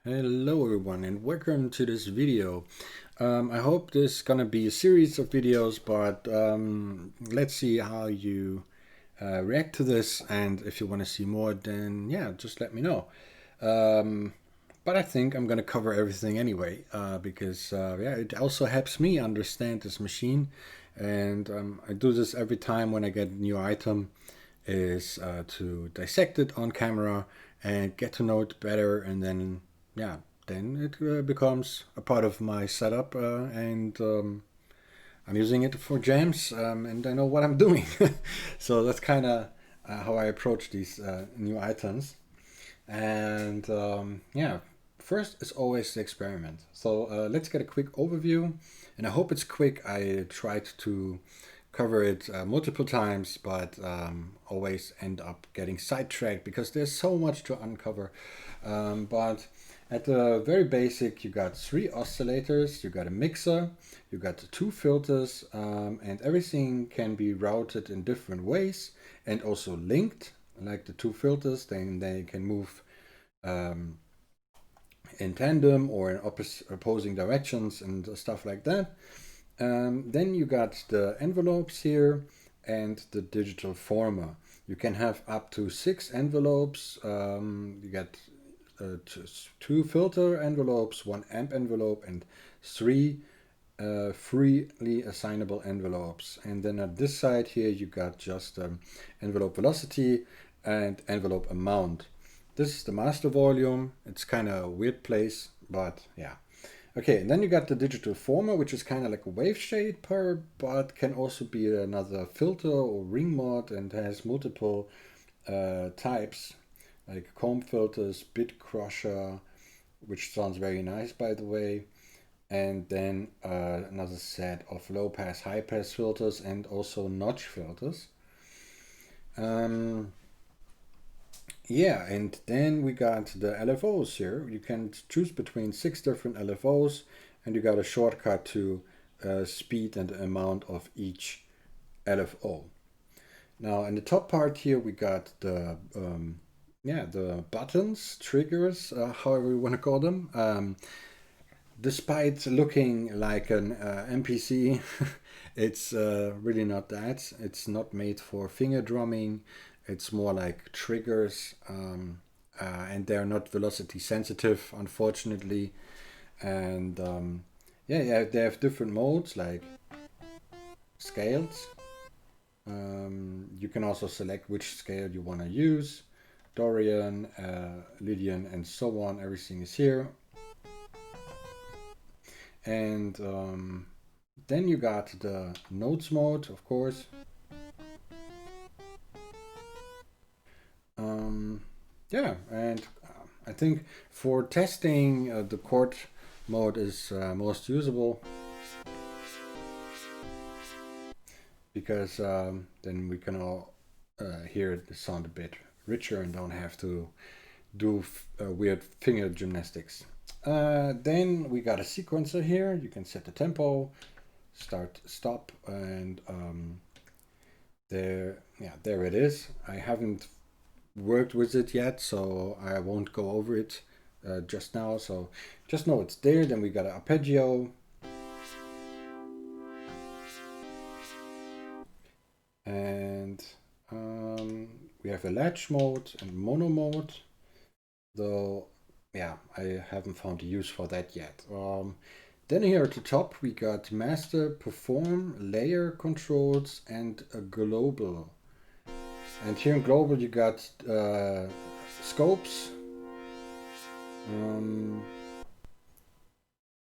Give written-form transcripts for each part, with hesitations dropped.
Hello everyone and welcome to this video. I hope this is gonna be a series of videos, but let's see how you react to this, and if you want to see more, then yeah, just let me know. But I think I'm gonna cover everything anyway, because yeah, it also helps me understand this machine, and I do this every time when I get a new item, is to dissect it on camera and get to know it better, and then yeah, then it becomes a part of my setup, and I'm using it for jams, and I know what I'm doing. So that's kind of how I approach these new items. And yeah, first is always the experiment. So let's get a quick overview, and I hope it's quick. I tried to cover it multiple times, but always end up getting sidetracked because there's so much to uncover. But at the very basic, you got 3 oscillators, you got a mixer, you got 2 filters, and everything can be routed in different ways and also linked. Like the 2 filters, then they can move um, in tandem or in opposing directions and stuff like that. Then you got the envelopes here and the digital former. You can have up to 6 envelopes. You got 2 filter envelopes, 1 amp envelope, and 3 freely assignable envelopes. And then at this side here, you got just envelope velocity and envelope amount. This is the master volume. It's kind of a weird place, but yeah. Okay, and then you got the digital former, which is kind of like a wave shaper, but can also be another filter or ring mod, and has multiple types, like comb filters, bit crusher, which sounds very nice, by the way, and then another set of low pass, high pass filters, and also notch filters. Yeah, and then we got the LFOs here. You can choose between 6 different LFOs, and you got a shortcut to speed and amount of each LFO. Now, in the top part here, we got the the buttons, triggers, however you want to call them. Despite looking like an MPC, it's really not that. It's not made for finger drumming. It's more like triggers, and they're not velocity sensitive, unfortunately. And yeah, they have different modes like scales. You can also select which scale you want to use. Dorian, Lydian, and so on. Everything is here. And then you got the notes mode, of course. Yeah, and I think for testing, the chord mode is most usable, because then we can all hear the sound a bit richer and don't have to do weird finger gymnastics. Then we got a sequencer here. You can set the tempo, start, stop, and there it is. I haven't worked with it yet, so I won't go over it just now. So just know it's there. Then we got an arpeggio, and we have a latch mode and mono mode, though yeah, I haven't found a use for that yet. Then here at the top we got master, perform, layer controls, and a global. And here in global you got scopes.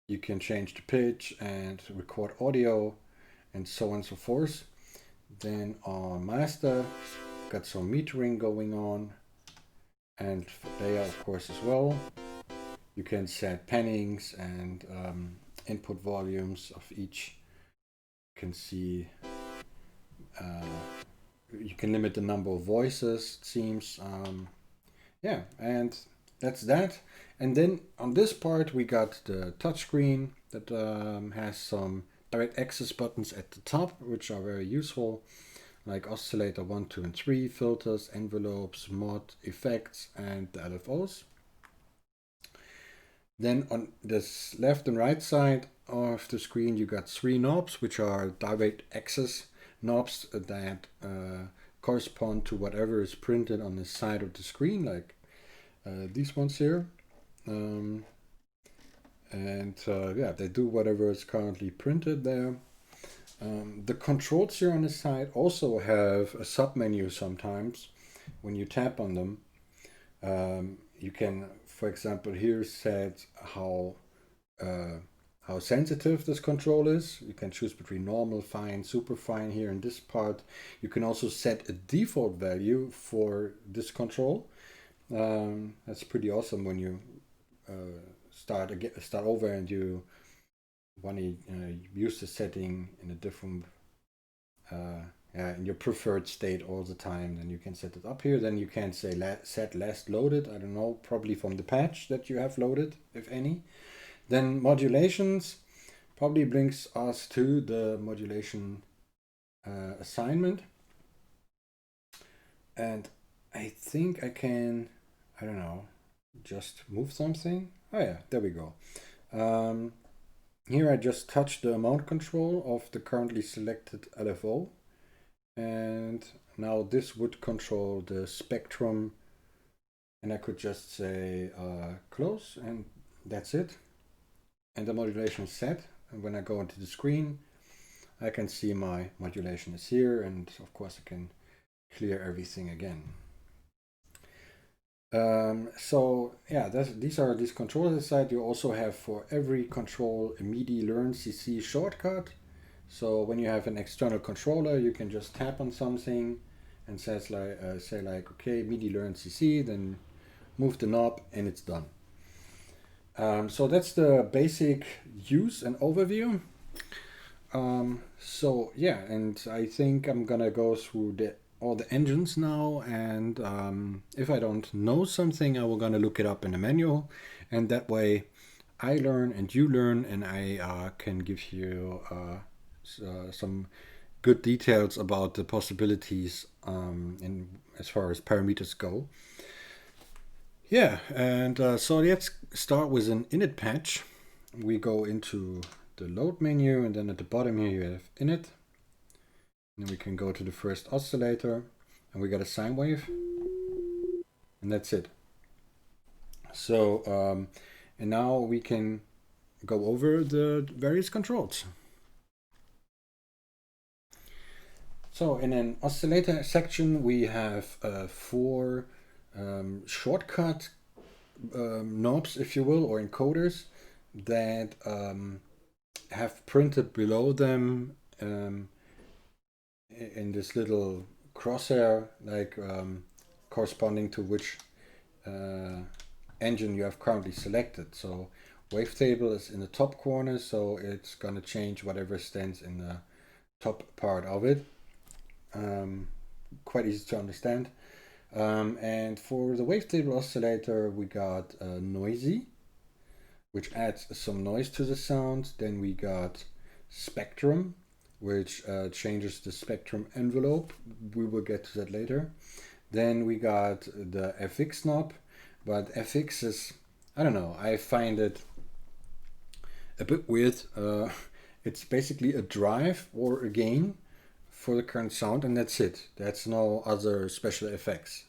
You can change the pitch and record audio and so on and so forth. Then on master, got some metering going on, and layer of course as well. You can set pannings and input volumes of each. You can see you can limit the number of voices, it seems. Yeah, and that's that. And then on this part we got the touchscreen that has some direct access buttons at the top, which are very useful, like oscillator 1, 2, and 3, filters, envelopes, mod, effects, and the LFOs. Then on this left and right side of the screen, you got three knobs, which are direct access knobs that correspond to whatever is printed on the side of the screen, like these ones here. Yeah, they do whatever is currently printed there. The controls here on the side also have a submenu sometimes. When you tap on them, you can, for example, here set how sensitive this control is. You can choose between normal, fine, super fine here in this part. You can also set a default value for this control. That's pretty awesome when you start over and you want to use the setting in a different in your preferred state all the time. Then you can set it up here. Then you can say set last loaded. I don't know, probably from the patch that you have loaded, if any. Then modulations probably brings us to the modulation assignment. And I think I can, I don't know, just move something. Oh yeah, there we go. Here I just touched the amount control of the currently selected LFO. And now this would control the spectrum. And I could just say close, and that's it. And the modulation is set. And when I go into the screen, I can see my modulation is here. And of course I can clear everything again. So yeah, these are these controls aside. You also have for every control a Midi learn CC shortcut. So when you have an external controller, you can just tap on something and say like, okay, Midi learn CC, then move the knob and it's done. So that's the basic use and overview. So yeah, and I think I'm gonna go through all the engines now, and if I don't know something, I will gonna look it up in the manual, and that way I learn and you learn, and I can give you some good details about the possibilities in as far as parameters go. Yeah, and so let's start with an init patch. We go into the load menu, and then at the bottom here you have init. And then we can go to the first oscillator, and we got a sine wave, and that's it. So, and now we can go over the various controls. So in an oscillator section, we have 4 shortcut knobs, if you will, or encoders that have printed below them in this little crosshair, like corresponding to which engine you have currently selected. So Wavetable is in the top corner, so it's going to change whatever stands in the top part of it. Quite easy to understand. And for the Wavetable oscillator, we got Noisy, which adds some noise to the sound. Then we got Spectrum, which changes the spectrum envelope. We will get to that later. Then we got the FX knob, but FX is, I don't know, I find it a bit weird. It's basically a drive or a gain for the current sound, and that's it. That's no other special effects.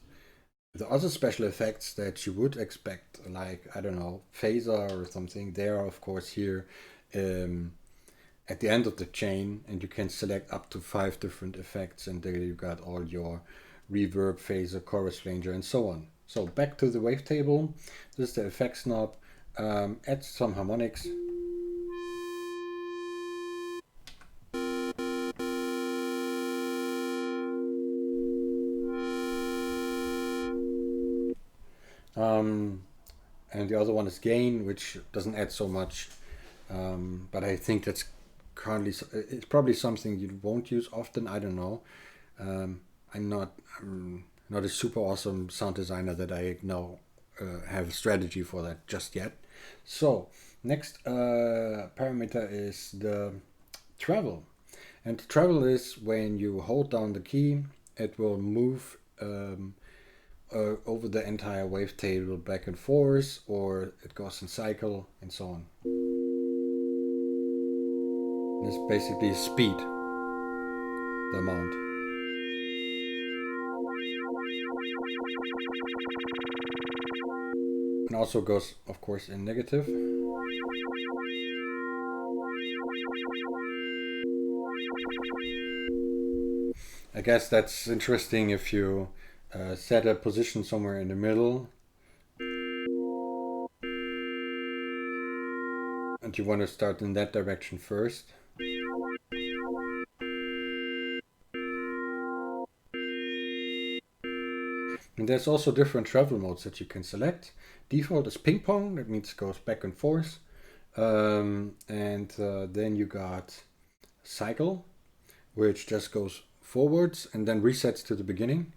The other special effects that you would expect, like, I don't know, phaser or something, they are of course here at the end of the chain, and you can select up to 5 different effects, and there you got all your reverb, phaser, chorus ranger, and so on. So back to the wavetable. This is the effects knob. Add some harmonics. And the other one is gain, which doesn't add so much, but I think that's currently, it's probably something you won't use often. I don't know. I'm not a super awesome sound designer that I know have a strategy for that just yet. So next parameter is the travel, and travel is when you hold down the key, it will move over the entire wavetable back and forth, or it goes in cycle and so on. And it's basically speed, the amount. And also goes, of course, in negative. I guess that's interesting if you set a position somewhere in the middle and you want to start in that direction first. And there's also different travel modes that you can select. Default is ping pong, that means it goes back and forth. Then you got cycle, which just goes forwards and then resets to the beginning.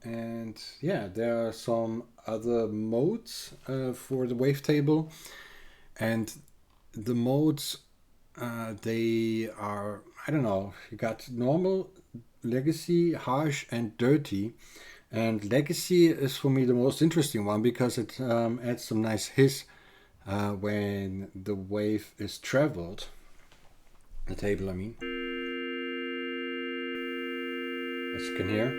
And yeah, there are some other modes for the wavetable, and the modes they are, I don't know, you got normal, legacy, harsh, and dirty. And legacy is for me the most interesting one because it adds some nice hiss when the wave is traveled. The table, I mean. As you can hear.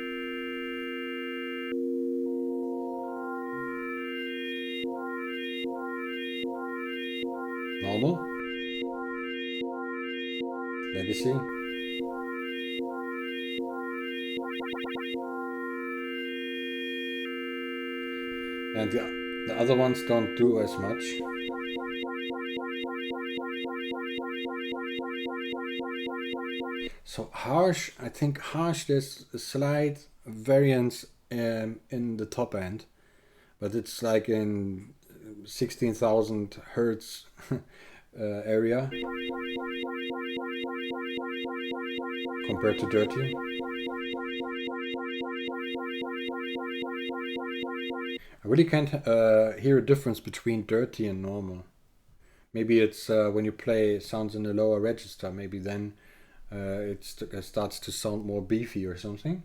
Normal. Legacy. And the other ones don't do as much. So harsh, I think harsh, there's a slight variance in the top end, but it's like in 16,000 hertz area compared to dirty. I really can't hear a difference between dirty and normal. Maybe it's when you play sounds in the lower register, maybe then it starts to sound more beefy or something.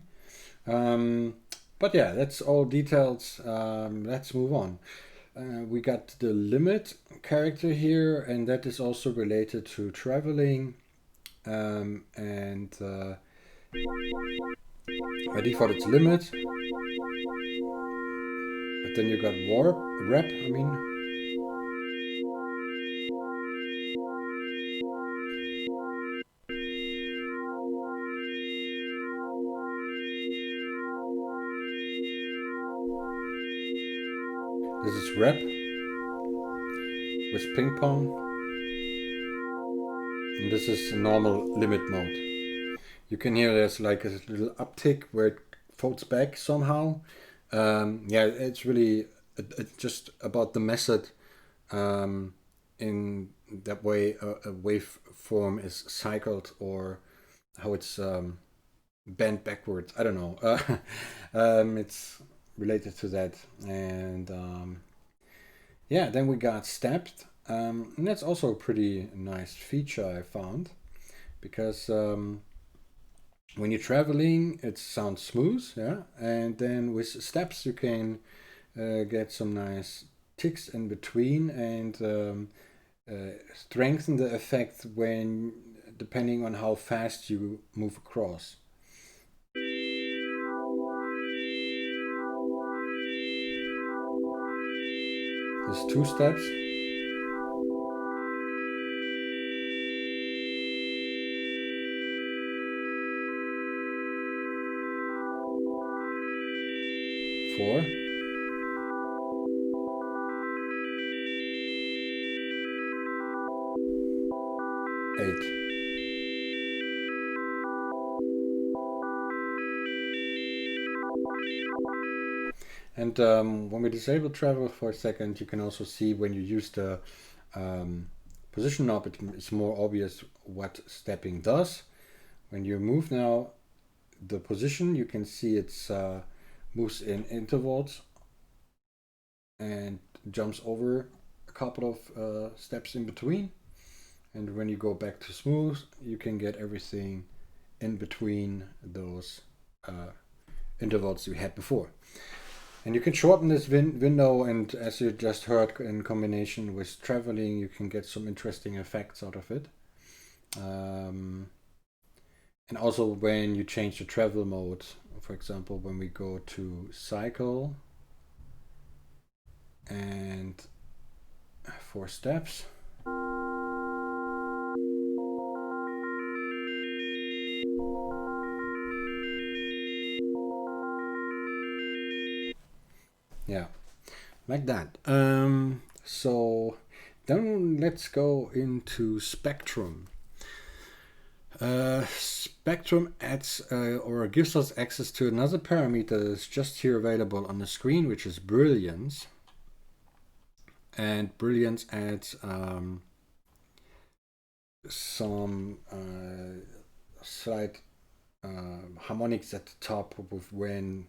But yeah, that's all details. Let's move on. We got the limit character here, and that is also related to traveling. By default it's limit. But then you got rep, I mean. This is rep with ping pong. And this is normal limit mode. You can hear there's like a little uptick where it folds back somehow. Yeah, it's really just about the method in that way a waveform is cycled, or how it's bent backwards. I don't know. It's related to that. And yeah, then we got stepped. And that's also a pretty nice feature I found, because when you're traveling, it sounds smooth, yeah, and then with steps you can get some nice ticks in between and strengthen the effect when depending on how fast you move across. There's 2 steps. Four. 8. And when we disable travel for a second, you can also see when you use the position knob, it's more obvious what stepping does. When you move now the position, you can see it's moves in intervals, and jumps over a couple of steps in between. And when you go back to smooth, you can get everything in between those intervals you had before. And you can shorten this window, and as you just heard, in combination with traveling, you can get some interesting effects out of it. And also when you change the travel mode, for example, when we go to cycle and 4 steps, yeah, like that. So then let's go into Spectrum. Spectrum adds or gives us access to another parameter that's just here available on the screen, which is Brilliance. And Brilliance adds some slight harmonics at the top with when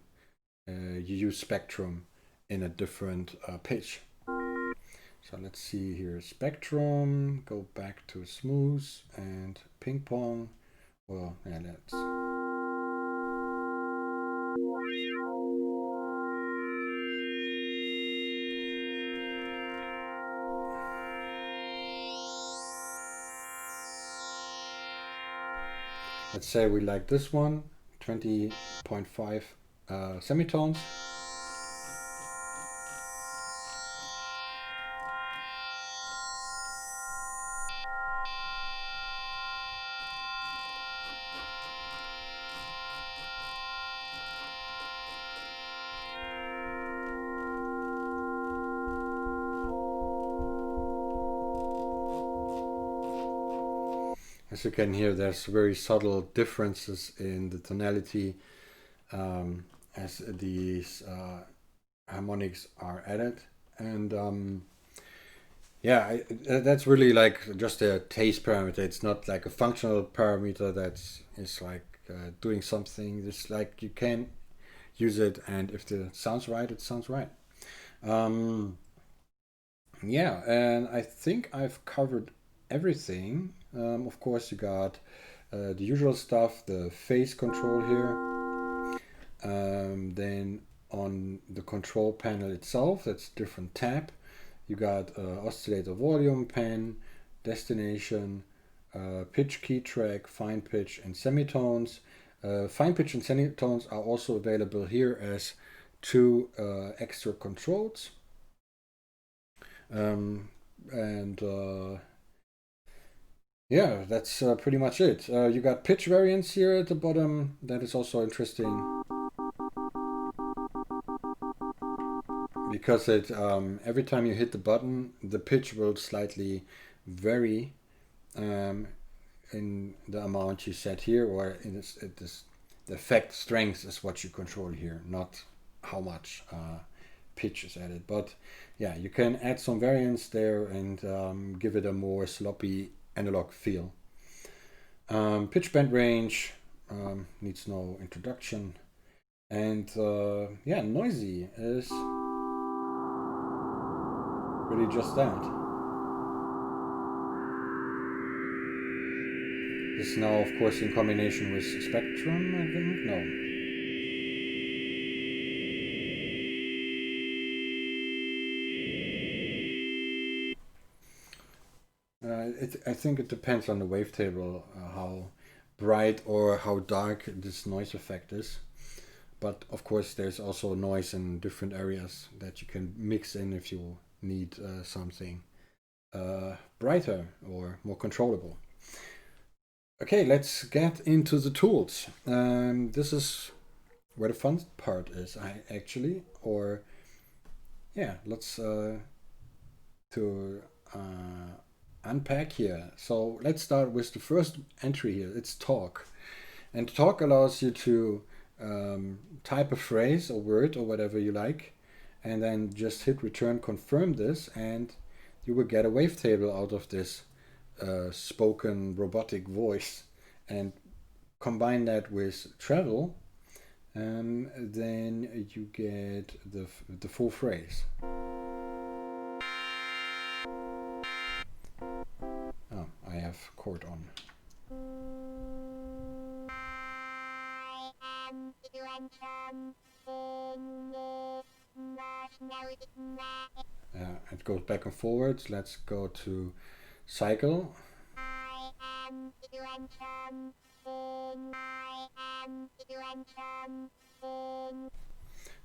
you use Spectrum in a different pitch. So let's see here, Spectrum, go back to smooth and ping pong. Well, yeah, let's say we like this one, 20.5 semitones. As you can hear, there's very subtle differences in the tonality as these harmonics are added. And yeah, that's really like just a taste parameter. It's not like a functional parameter that is like doing something. It's like you can use it, and if it sounds right, it sounds right. Yeah, and I think I've covered everything. Of course, you got the usual stuff, the phase control here. Then on the control panel itself, that's a different tab. You got oscillator volume, pen, destination, pitch key track, fine pitch, and semitones. Fine pitch and semitones are also available here as 2 extra controls. Yeah, that's pretty much it. You got pitch variance here at the bottom. That is also interesting because it every time you hit the button, the pitch will slightly vary in the amount you set here, or in this the effect strength is what you control here, not how much pitch is added. But yeah, you can add some variance there and give it a more sloppy analog feel. Pitch bend range needs no introduction. And yeah, noisy is really just that. This is now, of course, in combination with Spectrum, I think? No. I think it depends on the wavetable, how bright or how dark this noise effect is. But of course, there's also noise in different areas that you can mix in if you need something brighter or more controllable. Okay, let's get into the tools. This is where the fun part is, actually. Or yeah, let's unpack here. So let's start with the first entry here. It's talk, and talk allows you to type a phrase or word or whatever you like, and then just hit return, confirm this, and you will get a wavetable out of this spoken robotic voice. And combine that with travel, then you get the full phrase. Oh, I have chord on. It goes back and forwards. Let's go to cycle.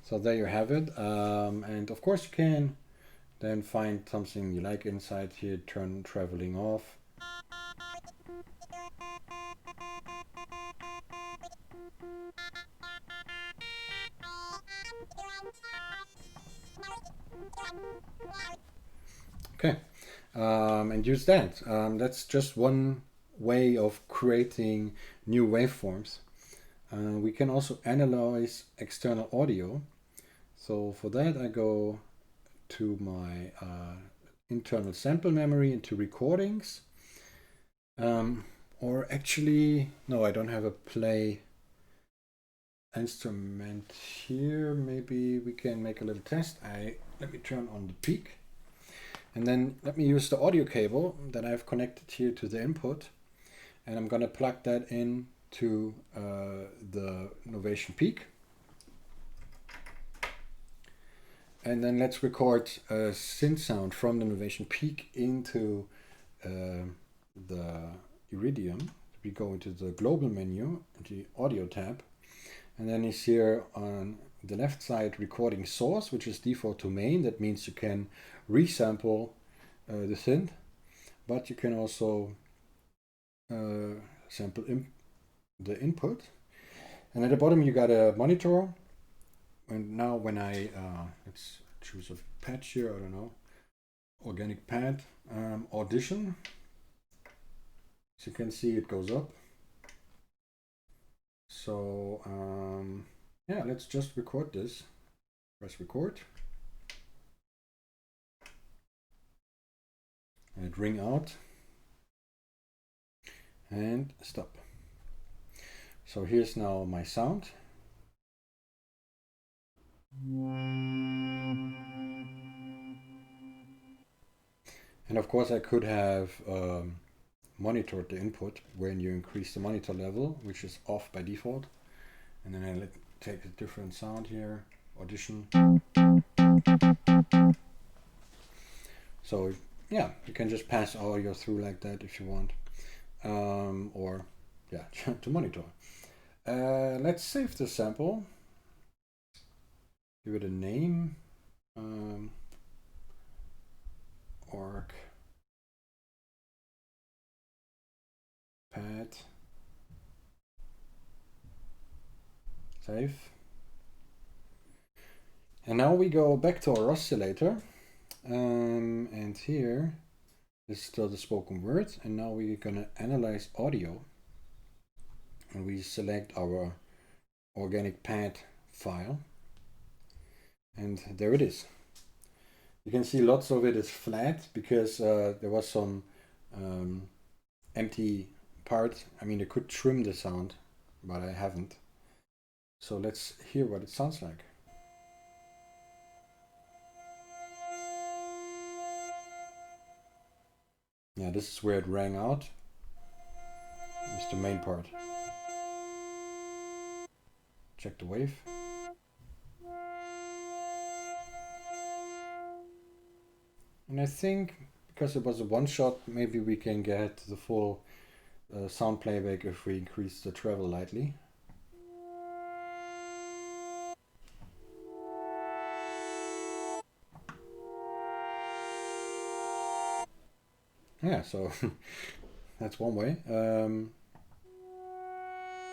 So there you have it. And of course you can then find something you like inside here, turn traveling off. Okay, and use that. That's just one way of creating new waveforms. We can also analyze external audio. So for that I go to my internal sample memory into recordings. Or actually, no, I don't have a play instrument here. Maybe we can make a little test. Let me turn on the peak. And then let me use the audio cable that I've connected here to the input. And I'm going to plug that in to the Novation peak. And then let's record a synth sound from the Novation peak into the Iridium. We go into the global menu, the audio tab. And then it's here on the left side recording source, which is default to main. That means you can resample the synth, but you can also sample the input. And at the bottom you got a monitor. And now when I let's choose a patch here, I don't know, organic pad, audition. As you can see, it goes up. So yeah, let's just record this. Press record. And ring out. And stop. So here's now my sound. And of course I could have monitored the input when you increase the monitor level, which is off by default. And then I take a different sound here, audition. So yeah, you can just pass audio through like that if you want, or yeah, to monitor. Let's save the sample. Give it a name. Org pad. Save. And now we go back to our oscillator. And here is still the spoken word. And now we're gonna analyze audio. And we select our organic pad file. And there it is. You can see lots of it is flat because there was some empty part. I mean, I could trim the sound, but I haven't. So let's hear what it sounds like. Yeah, this is where it rang out. It's the main part. Check the wave. And I think because it was a one shot, maybe we can get the full sound playback if we increase the treble lightly. Yeah, so that's one way.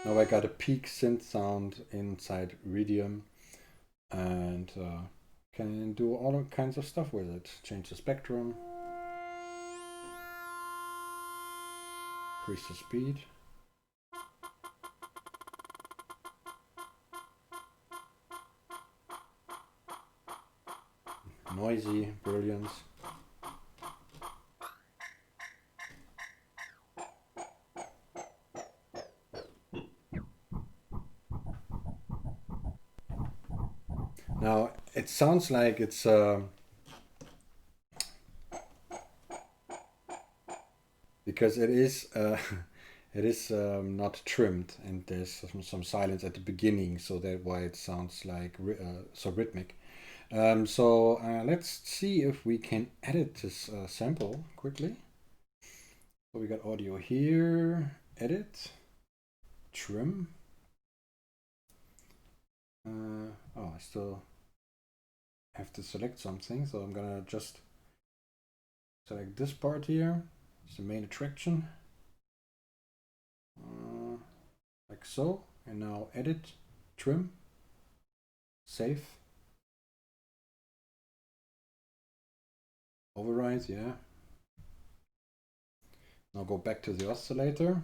Now I got a peak synth sound inside Iridium and can do all kinds of stuff with it. Change the spectrum, increase the speed. Noisy, brilliance. Now it sounds like it's because it is it is not trimmed, and there's some silence at the beginning, so that's why it sounds like so rhythmic. So let's see if we can edit this sample quickly. So we got audio here, edit, trim. Oh, I still have to select something, so I'm gonna just select this part here. It's the main attraction, like so, and now edit, trim, save, override, yeah. Now go back to the oscillator.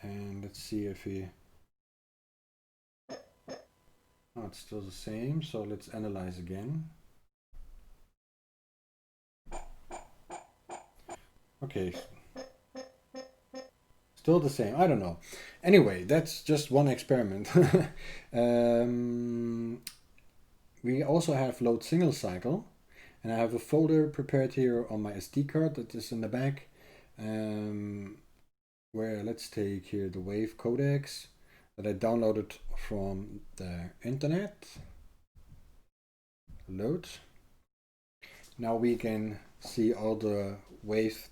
And let's see if he, oh, it's still the same, so let's analyze again. Okay, still the same, I don't know. Anyway, that's just one experiment. We also have load single cycle, and I have a folder prepared here on my SD card that is in the back, where let's take here the wave codecs that I downloaded from the internet. Load. Now we can see all the waves,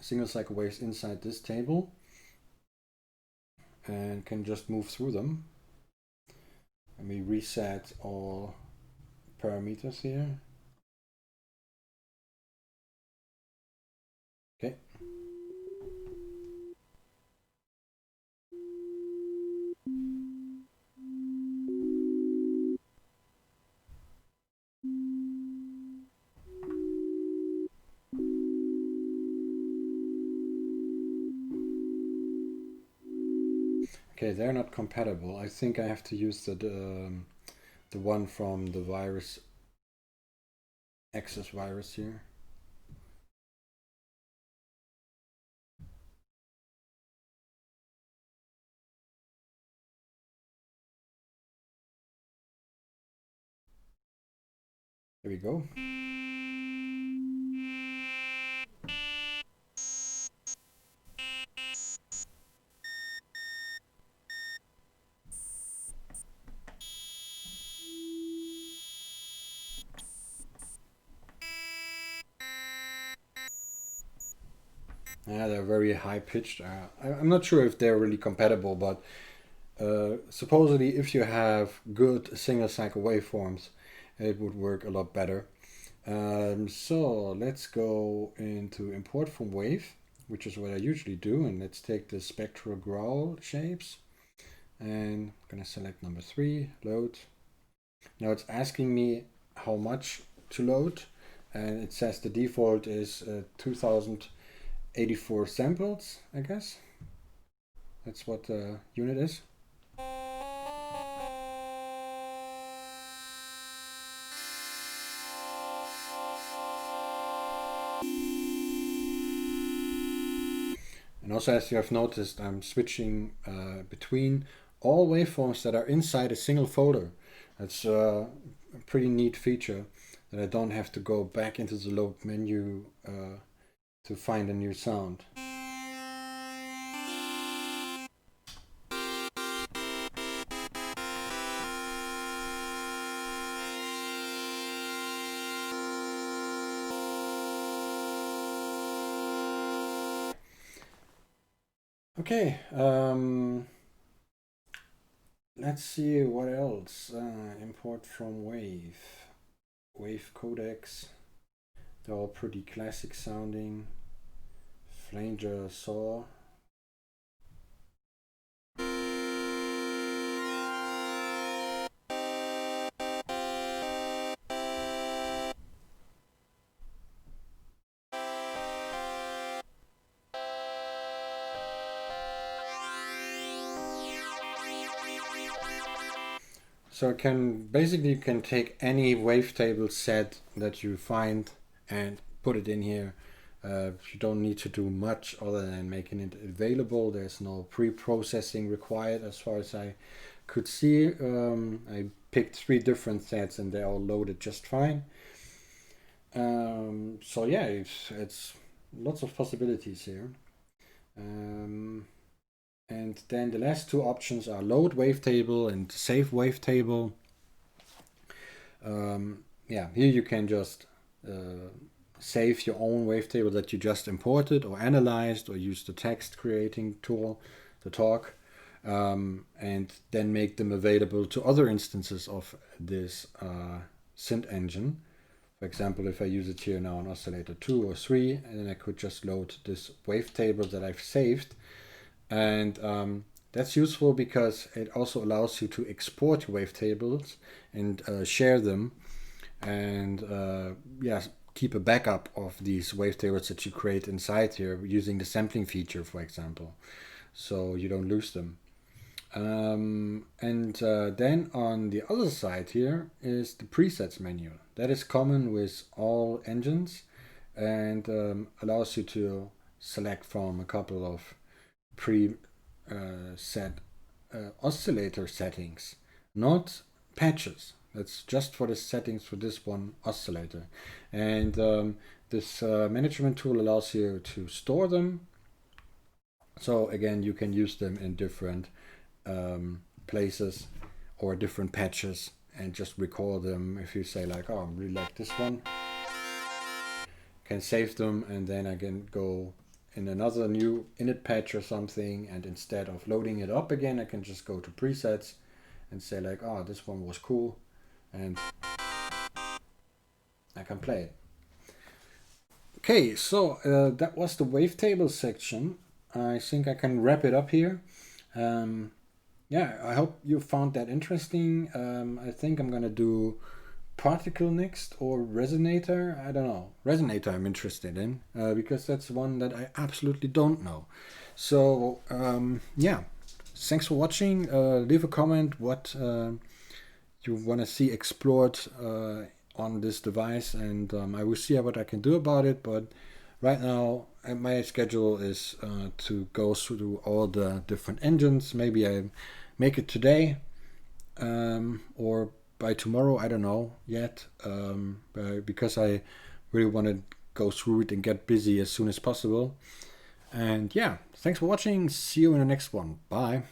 single cycle waves inside this table, and can just move through them. Let me reset all parameters here. Okay. Okay, they're not compatible. I think I have to use the one from the virus, access virus here. There we go. Yeah, they're very high pitched. I'm not sure if they're really compatible, but supposedly if you have good single cycle waveforms, it would work a lot better. So let's go into import from wave, which is what I usually do, and let's take the spectral growl shapes, and I'm gonna select number 3, load. Now it's asking me how much to load, and it says the default is 2084 samples, I guess. That's what the unit is. And also, as you have noticed, I'm switching between all waveforms that are inside a single folder. That's a pretty neat feature, that I don't have to go back into the load menu to find a new sound. Okay, let's see what else. Import from wave codecs. They're all pretty classic sounding. Flanger saw. So it can basically, you can take any wavetable set that you find and put it in here. You don't need to do much other than making it available. There's no pre-processing required as far as I could see. I picked 3 different sets and they're all loaded just fine. So yeah, it's lots of possibilities here. And then the last 2 options are load wavetable and save wavetable. Yeah, here you can just save your own wavetable that you just imported or analyzed, or use the text creating tool, the talk, and then make them available to other instances of this synth engine. For example, if I use it here now on oscillator 2 or 3, and then I could just load this wavetable that I've saved. And that's useful because it also allows you to export your wavetables and share them, and yeah, keep a backup of these wavetables that you create inside here using the sampling feature, for example, so you don't lose them. Then on the other side here is the presets menu. That is common with all engines and allows you to select from a couple of set oscillator settings, not patches. That's just for the settings for this one oscillator. And this management tool allows you to store them. So again, you can use them in different places or different patches and just record them. If you say like, oh, I really like this one, can save them, and then I can go in another new init patch or something, and instead of loading it up again, I can just go to presets and say like, oh, this one was cool, and I can play it. Okay, so that was the wavetable section. I think I can wrap it up here. Yeah, I hope you found that interesting. I think I'm gonna do particle next, or resonator. I don't know. Resonator I'm interested in because that's one that I absolutely don't know. So yeah, thanks for watching. Leave a comment what you want to see explored on this device, and I will see what I can do about it. But right now my schedule is to go through all the different engines. Maybe I make it today or by tomorrow, I don't know yet, because I really want to go through it and get busy as soon as possible. And yeah, thanks for watching. See you in the next one. Bye.